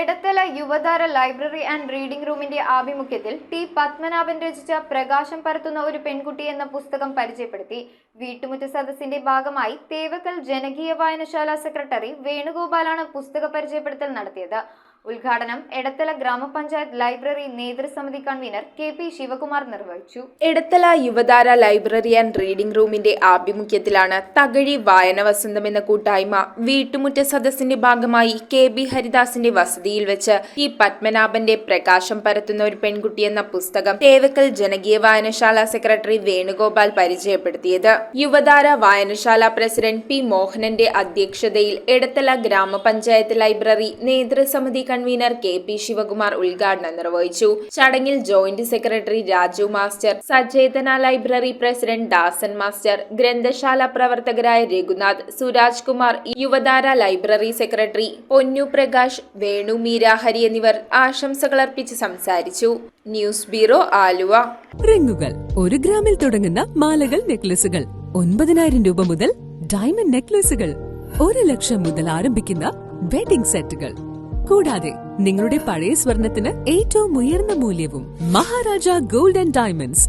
Edathala Yuvathara library and reading റൂമിന്റെ ആഭിമുഖ്യത്തിൽ T Padmanabhan രചിച്ച പ്രകാശം പരത്തുന്ന ഒരു പെൺകുട്ടി എന്ന പുസ്തകം പരിചയപ്പെടുത്തി. വീട്ടുമുറ്റ സദസ്സിന്റെ ഭാഗമായി തേവക്കൽ ജനകീയ വായനശാല സെക്രട്ടറി വേണുഗോപാലാണ് പുസ്തക പരിചയപ്പെടുത്തൽ നടത്തിയത്. ഉദ്ഘാടനം എടത്തല ഗ്രാമപഞ്ചായത്ത് ലൈബ്രറി നേതൃസമിതി കൺവീനർ KP ശിവകുമാർ നിർവഹിച്ചു. എടത്തല യുവതാര ലൈബ്രറി ആൻഡ് റീഡിംഗ് റൂമിന്റെ ആഭിമുഖ്യത്തിലാണ് തകഴി വായന വസന്തം എന്ന കൂട്ടായ്മ വീട്ടുമുറ്റ സദസ്സിന്റെ ഭാഗമായി KB ഹരിദാസിന്റെ വസതിയിൽ വെച്ച് ടി പത്മനാഭന്റെ പ്രകാശം പരത്തുന്ന ഒരു പെൺകുട്ടി എന്ന പുസ്തകം തേവക്കൽ ജനകീയ വായനശാല സെക്രട്ടറി വേണുഗോപാൽ പരിചയപ്പെടുത്തിയത്. യുവതാര വായനശാല പ്രസിഡന്റ് P മോഹനന്റെ അധ്യക്ഷതയിൽ എടത്തല ഗ്രാമപഞ്ചായത്ത് ലൈബ്രറി നേതൃസമിതി കൺവീനർ KP ശിവകുമാർ ഉദ്ഘാടനം നിർവഹിച്ചു. ചടങ്ങിൽ joint secretary Raju master, Sachethana library president Dasan master, ഗ്രന്ഥശാല പ്രവർത്തകരായ രഘുനാഥ്, സുരാജ് കുമാർ, യുവതാര ലൈബ്രറി സെക്രട്ടറി പൊന്നു പ്രകാശ്, വേണു മീരാഹരി എന്നിവർ ആശംസകളർപ്പിച്ച് സംസാരിച്ചു. News bureau Aluva. റിങ്ങുകൾ 1 ഗ്രാമിൽ തുടങ്ങുന്ന മാലകൾ, നെക്ലസുകൾ 9,000 രൂപ മുതൽ ഡയമണ്ട് നെക്ലസുകൾ 1 ലക്ഷം മുതൽ ആരംഭിക്കുന്ന വെഡിംഗ് സെറ്റുകൾ, കൂടാതെ നിങ്ങളുടെ പഴയ സ്വർണത്തിന് ഏറ്റവും ഉയർന്ന മൂല്യവും മഹാരാജ ഗോൾഡ് ആൻഡ് ഡയമണ്ട്സ്